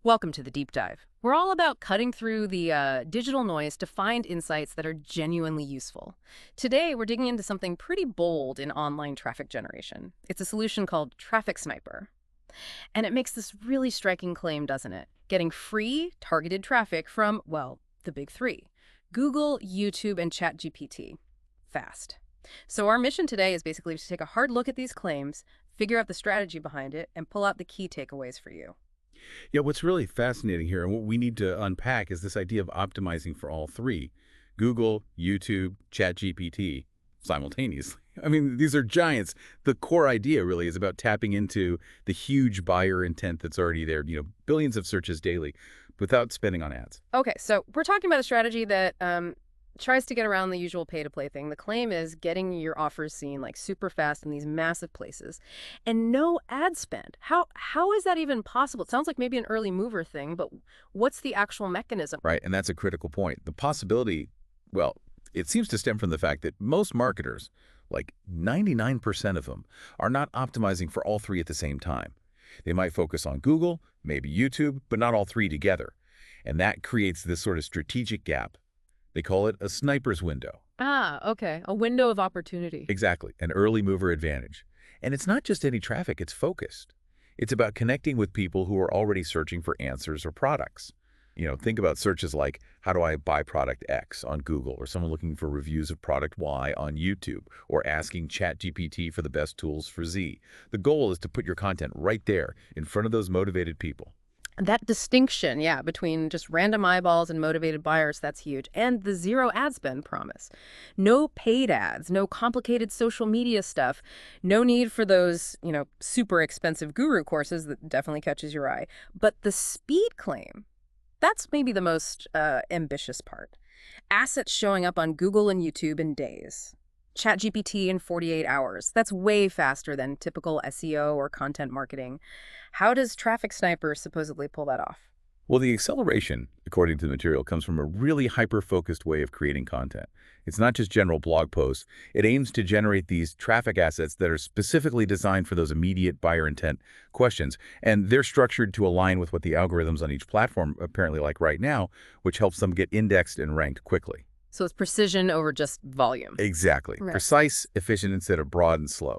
Welcome to the deep dive. We're all about cutting through the digital noise to find insights that are genuinely useful. Today, we're digging into something pretty bold in online traffic generation. It's a solution called Traffic Sniper. And it makes this really striking claim, doesn't it? Getting free, targeted traffic from, well, the big three: Google, YouTube, and ChatGPT. Fast. So our mission today is basically to take a hard look at these claims, figure out the strategy behind it, and pull out the key takeaways for you. Yeah, what's really fascinating here and what we need to unpack is this idea of optimizing for all three: Google, YouTube, ChatGPT simultaneously. I mean, these are giants. The core idea really is about tapping into the huge buyer intent that's already there, billions of searches daily without spending on ads. Okay, so we're talking about a strategy that tries to get around the usual pay-to-play thing. The claim is getting your offers seen like super fast in these massive places and no ad spend. How is that even possible? It sounds like maybe an early mover thing, but what's the actual mechanism? Right, and that's a critical point. The possibility, well, it seems to stem from the fact that most marketers, like 99% of them, are not optimizing for all three at the same time. They might focus on Google, maybe YouTube, but not all three together. And that creates this sort of strategic gap. They call it a sniper's window. Ah, okay. A window of opportunity. Exactly, an early mover advantage. And it's not just any traffic, it's focused. It's about connecting with people who are already searching for answers or products. Think about searches like, how do I buy product X on Google, or someone looking for reviews of product Y on YouTube, or asking ChatGPT for the best tools for Z. The goal is to put your content right there in front of those motivated people. That distinction, yeah, between just random eyeballs and motivated buyers, that's huge. And the zero ad spend promise. No paid ads, no complicated social media stuff, no need for those, super expensive guru courses that definitely catches your eye. But the speed claim, that's maybe the most ambitious part. Assets showing up on Google and YouTube in days. ChatGPT in 48 hours. That's way faster than typical SEO or content marketing. How does Traffic Sniper supposedly pull that off? Well, the acceleration, according to the material, comes from a really hyper-focused way of creating content. It's not just general blog posts. It aims to generate these traffic assets that are specifically designed for those immediate buyer intent questions. And they're structured to align with what the algorithms on each platform apparently like right now, which helps them get indexed and ranked quickly. So it's precision over just volume. Exactly. Right. Precise, efficient instead of broad and slow.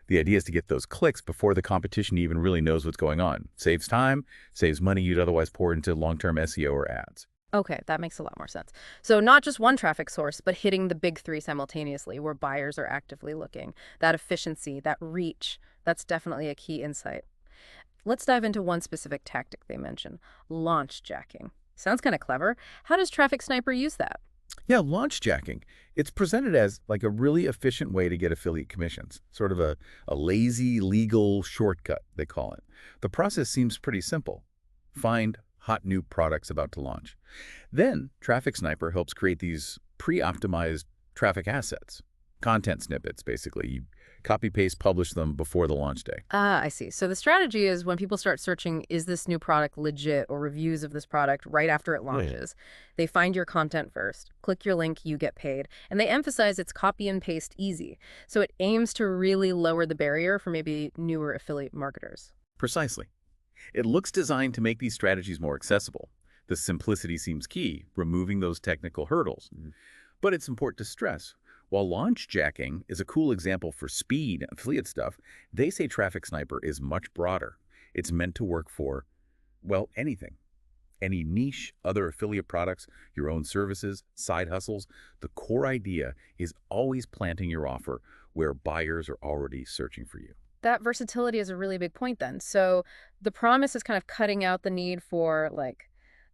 The idea is to get those clicks before the competition even really knows what's going on. Saves time, saves money you'd otherwise pour into long-term SEO or ads. Okay, that makes a lot more sense. So not just one traffic source, but hitting the big three simultaneously where buyers are actively looking. That efficiency, that reach, that's definitely a key insight. Let's dive into one specific tactic they mention: launch jacking. Sounds kind of clever. How does Traffic Sniper use that? Yeah, launch jacking. It's presented as like a really efficient way to get affiliate commissions, sort of a lazy legal shortcut, they call it. The process seems pretty simple. Find hot new products about to launch. Then Traffic Sniper helps create these pre-optimized traffic assets, content snippets, basically. You copy, paste, publish them before the launch day. Ah, I see. So the strategy is when people start searching, is this new product legit, or reviews of this product right after it launches, they find your content first, click your link, you get paid, and they emphasize it's copy and paste easy. So it aims to really lower the barrier for maybe newer affiliate marketers. Precisely. It looks designed to make these strategies more accessible. The simplicity seems key, removing those technical hurdles. But it's important to stress, while launch jacking is a cool example for speed and affiliate stuff, they say Traffic Sniper is much broader. It's meant to work for, well, anything. Any niche, other affiliate products, your own services, side hustles. The core idea is always planting your offer where buyers are already searching for you. That versatility is a really big point then. So the promise is kind of cutting out the need for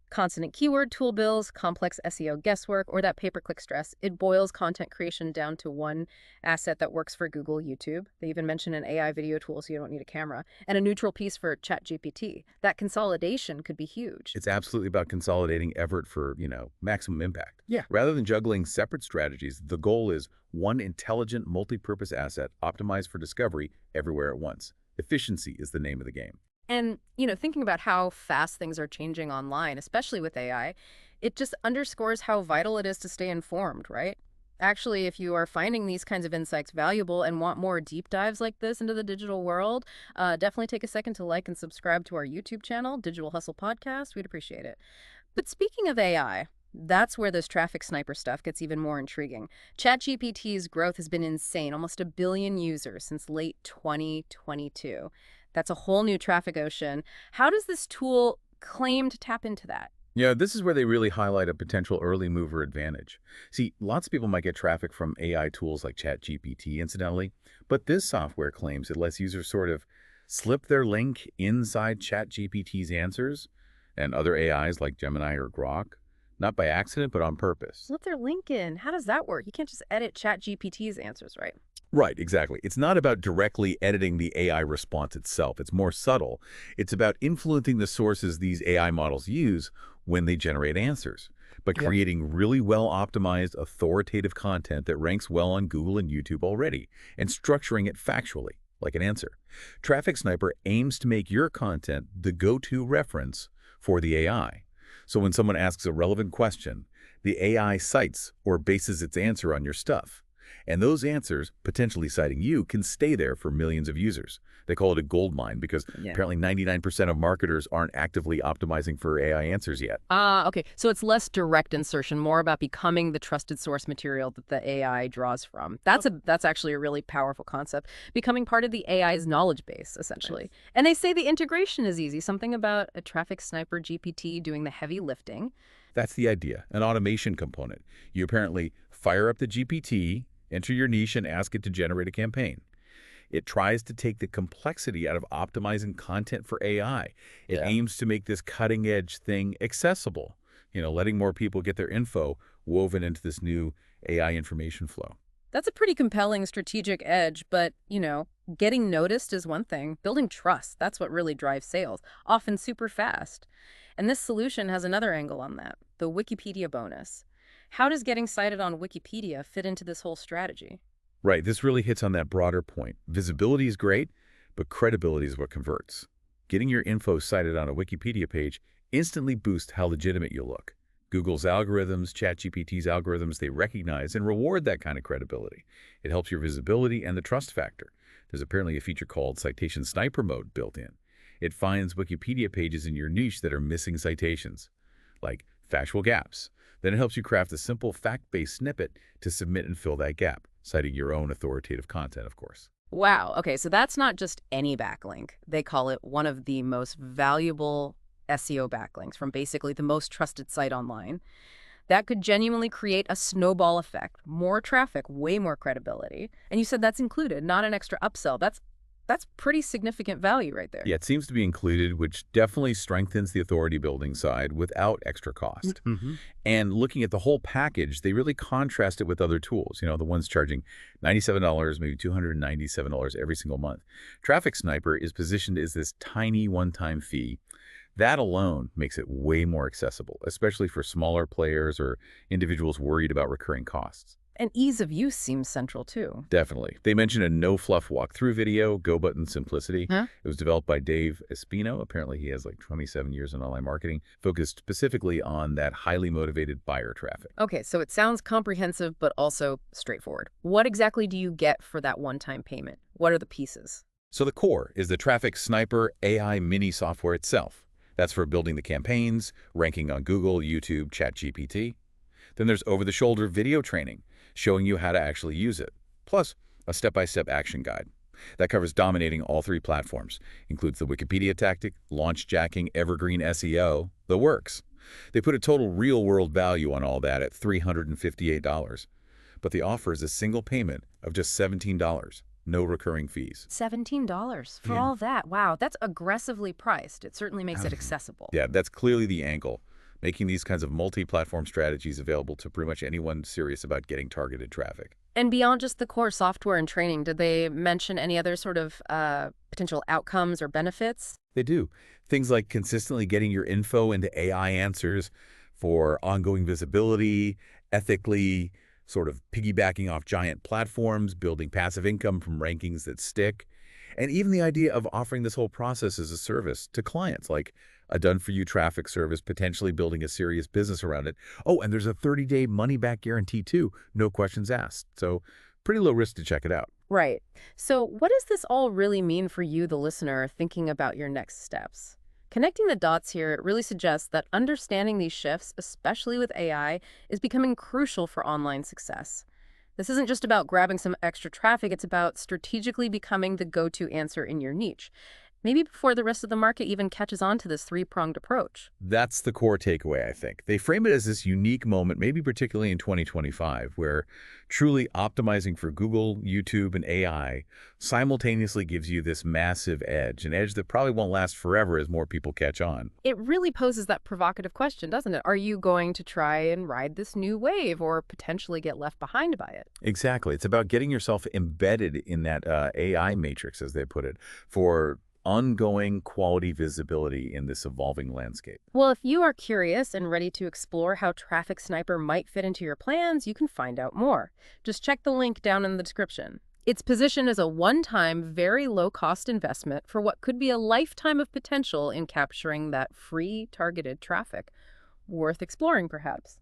consonant keyword tool bills, complex SEO guesswork, or that pay-per-click stress. It boils content creation down to one asset that works for Google, YouTube. They even mention an AI video tool so you don't need a camera, and a neutral piece for ChatGPT. That consolidation could be huge. It's absolutely about consolidating effort for, maximum impact. Yeah. Rather than juggling separate strategies, the goal is one intelligent multi-purpose asset optimized for discovery everywhere at once. Efficiency is the name of the game. And, thinking about how fast things are changing online, especially with AI, it just underscores how vital it is to stay informed, right? Actually, if you are finding these kinds of insights valuable and want more deep dives like this into the digital world, definitely take a second to like and subscribe to our YouTube channel, Digital Hustle Podcast. We'd appreciate it. But speaking of AI, that's where this traffic sniper stuff gets even more intriguing. ChatGPT's growth has been insane, almost a billion users since late 2022. That's a whole new traffic ocean. How does this tool claim to tap into that? Yeah, this is where they really highlight a potential early mover advantage. See, lots of people might get traffic from AI tools like ChatGPT, incidentally, but this software claims it lets users sort of slip their link inside ChatGPT's answers and other AIs like Gemini or Grok, not by accident, but on purpose. Slip their link in. How does that work? You can't just edit ChatGPT's answers, right? Right, exactly. It's not about directly editing the AI response itself. It's more subtle. It's about influencing the sources these AI models use when they generate answers, but Yeah. creating really well-optimized, authoritative content that ranks well on Google and YouTube already, and structuring it factually, like an answer. Traffic Sniper aims to make your content the go-to reference for the AI. So when someone asks a relevant question, the AI cites or bases its answer on your stuff. And those answers, potentially citing you, can stay there for millions of users. They call it a gold mine because Yeah. apparently 99% of marketers aren't actively optimizing for AI answers yet. Okay. So it's less direct insertion, more about becoming the trusted source material that the AI draws from. That's actually a really powerful concept, becoming part of the AI's knowledge base, essentially. And they say the integration is easy, something about a traffic sniper GPT doing the heavy lifting. That's the idea, an automation component. You apparently fire up the GPT, enter your niche, and ask it to generate a campaign. It tries to take the complexity out of optimizing content for AI. It Yeah. aims to make this cutting-edge thing accessible, letting more people get their info woven into this new AI information flow. That's a pretty compelling strategic edge, but, getting noticed is one thing. Building trust, that's what really drives sales, often super fast. And this solution has another angle on that, the Wikipedia bonus. How does getting cited on Wikipedia fit into this whole strategy? Right, this really hits on that broader point. Visibility is great, but credibility is what converts. Getting your info cited on a Wikipedia page instantly boosts how legitimate you look. Google's algorithms, ChatGPT's algorithms, they recognize and reward that kind of credibility. It helps your visibility and the trust factor. There's apparently a feature called Citation Sniper mode built in. It finds Wikipedia pages in your niche that are missing citations, like factual gaps. Then it helps you craft a simple fact-based snippet to submit and fill that gap, citing your own authoritative content, of course. Wow. Okay, so that's not just any backlink. They call it one of the most valuable SEO backlinks from basically the most trusted site online. That could genuinely create a snowball effect. More traffic, way more credibility. And you said that's included, not an extra upsell. That's pretty significant value right there. Yeah, it seems to be included, which definitely strengthens the authority building side without extra cost. Mm-hmm. And looking at the whole package, they really contrast it with other tools, the ones charging $97, maybe $297 every single month. Traffic Sniper is positioned as this tiny one-time fee. That alone makes it way more accessible, especially for smaller players or individuals worried about recurring costs. And ease of use seems central too. Definitely. They mentioned a no-fluff walkthrough video, Go Button Simplicity. Huh? It was developed by Dave Espino. Apparently, he has like 27 years in online marketing, focused specifically on that highly motivated buyer traffic. Okay, so it sounds comprehensive, but also straightforward. What exactly do you get for that one-time payment? What are the pieces? So the core is the Traffic Sniper AI mini software itself. That's for building the campaigns, ranking on Google, YouTube, ChatGPT. Then there's over-the-shoulder video training, showing you how to actually use it, plus a step-by-step action guide. That covers dominating all three platforms, includes the Wikipedia tactic, launch jacking, evergreen SEO, the works. They put a total real-world value on all that at $358, but the offer is a single payment of just $17, no recurring fees. $17 for Yeah. all that. Wow, that's aggressively priced. It certainly makes it Um, accessible. Yeah, that's clearly the angle, making these kinds of multi-platform strategies available to pretty much anyone serious about getting targeted traffic. And beyond just the core software and training, did they mention any other sort of potential outcomes or benefits? They do. Things like consistently getting your info into AI answers for ongoing visibility, ethically sort of piggybacking off giant platforms, building passive income from rankings that stick, and even the idea of offering this whole process as a service to clients like a done-for-you traffic service, potentially building a serious business around it. Oh, and there's a 30-day money-back guarantee too, no questions asked. So pretty low risk to check it out. Right. So what does this all really mean for you, the listener, thinking about your next steps? Connecting the dots here really suggests that understanding these shifts, especially with AI, is becoming crucial for online success. This isn't just about grabbing some extra traffic, it's about strategically becoming the go-to answer in your niche. Maybe before the rest of the market even catches on to this three-pronged approach. That's the core takeaway, I think. They frame it as this unique moment, maybe particularly in 2025, where truly optimizing for Google, YouTube, and AI simultaneously gives you this massive edge, an edge that probably won't last forever as more people catch on. It really poses that provocative question, doesn't it? Are you going to try and ride this new wave or potentially get left behind by it? Exactly. It's about getting yourself embedded in that AI matrix, as they put it, for ongoing quality visibility in this evolving landscape. Well, if you are curious and ready to explore how Traffic Sniper might fit into your plans, you can find out more. Just check the link down in the description. It's positioned as a one-time, very low-cost investment for what could be a lifetime of potential in capturing that free, targeted traffic. Worth exploring, perhaps.